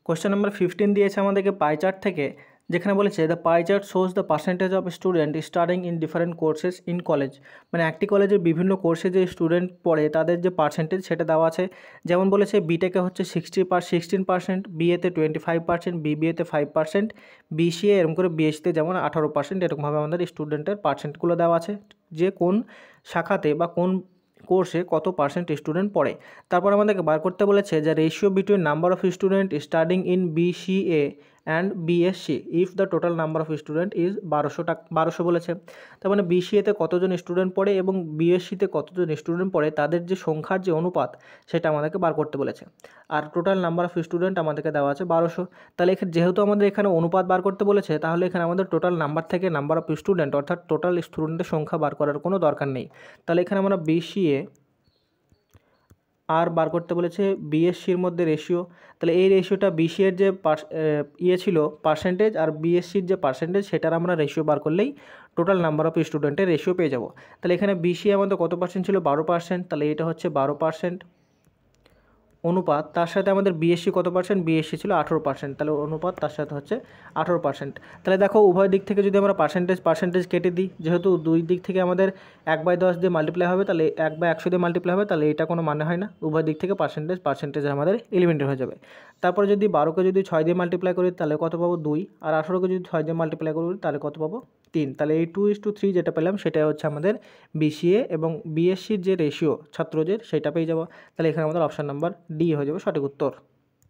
Question number 15 দিয়েছে আমাদেরকে pie chart থেকে, যেখানে বলেছে the pie chart shows the percentage of student studying in different courses in college. মানে একটি কলেজের বিভিন্ন কোর্সে যে স্টুডেন্ট পড়ে তাদের যে পার্সেন্টেজ সেটা দেওয়া আছে। যেমন বলেছে বিটেকে হচ্ছে 16%, বিএতে 25%, বিবিএতে 5%, বিসিএ এরকম করে বিএসসিতে যেমন 18%, এরকমভাবে আমাদের স্টুডেন্টের পার্সেন্টগুলো দেওয়া আছে যে কোন শাখাতে বা কোন কোর্সে কত পার্সেন্ট স্টুডেন্ট পড়ে। তারপর আমাদেরকে বার করতে বলেছে যে ratio between number of student studying in BCA and BSc if the total number of student is 1200 বলেছে। তার মানে বিসিএতে কতজন স্টুডেন্ট পড়ে এবং বিএসসিতে কতজন স্টুডেন্ট পড়ে তাদের যে সংখ্যার যে অনুপাত সেটা আমাদেরকে বার করতে বলেছে। আর টোটাল নাম্বার অফ স্টুডেন্ট আমাদেরকে দেওয়া আছে 1200। তাহলে যেহেতু আমাদের এখানে অনুপাত বার করতে বলেছে, তাহলে এখানে আমাদের টোটাল নাম্বার থেকে নাম্বার অফ স্টুডেন্ট অর্থাৎ টোটাল স্টুডেন্টের সংখ্যা বার করার কোনো দরকার নেই। তাহলে এখানে আমরা বিসিএ আর বার করতে বলেছে বিএসসির মধ্যে রেশিও। তাহলে এই রেশিওটা বিসিএর যে ছিল পার্সেন্টেজ আর বিএসসির যে পার্সেন্টেজ সেটার আমরা রেশিও বার করলেই টোটাল নাম্বার অফ স্টুডেন্টের রেশিও পেয়ে যাব। তাহলে এখানে বিসিএ আমাদের কত পার্সেন্ট ছিল? 12%। তাহলে এটা হচ্ছে 12% অনুপাত, তার সাথে আমাদের বিএসসি কত পার্সেন্ট? বিএসসি ছিল 18%। তাহলে অনুপাত তার সাথে হচ্ছে 18%। তাহলে দেখো উভয় দিক থেকে যদি আমরা পার্সেন্টেজ কেটে দিই, যেহেতু দুই দিক থেকে আমাদের 1/10 দিয়ে মাল্টিপ্লাই হবে, তাহলে 1/100 দিয়ে মাল্টিপ্লাই হবে, তাহলে এটা কোনো মানে হয় না। উভয় দিক থেকে পার্সেন্টেজ আমাদের এলিমিনেট হয়ে যাবে। তারপরে যদি 12কে যদি 6 দিয়ে মাল্টিপ্লাই করি তাহলে কত পাবো? 2। আর 18কে যদি 6 দিয়ে মাল্টিপ্লাই করি তাহলে কত পাবো? 3। তাহলে এই 2:3 যেটা পেলাম সেটাই হচ্ছে আমাদের বিসিএ এবং বিএসসির যে রেশিও ছাত্রদের সেটা পেয়ে যাবো। তাহলে এখানে আমাদের অপশান নাম্বার ডি হয়ে যাবে সঠিক উত্তর।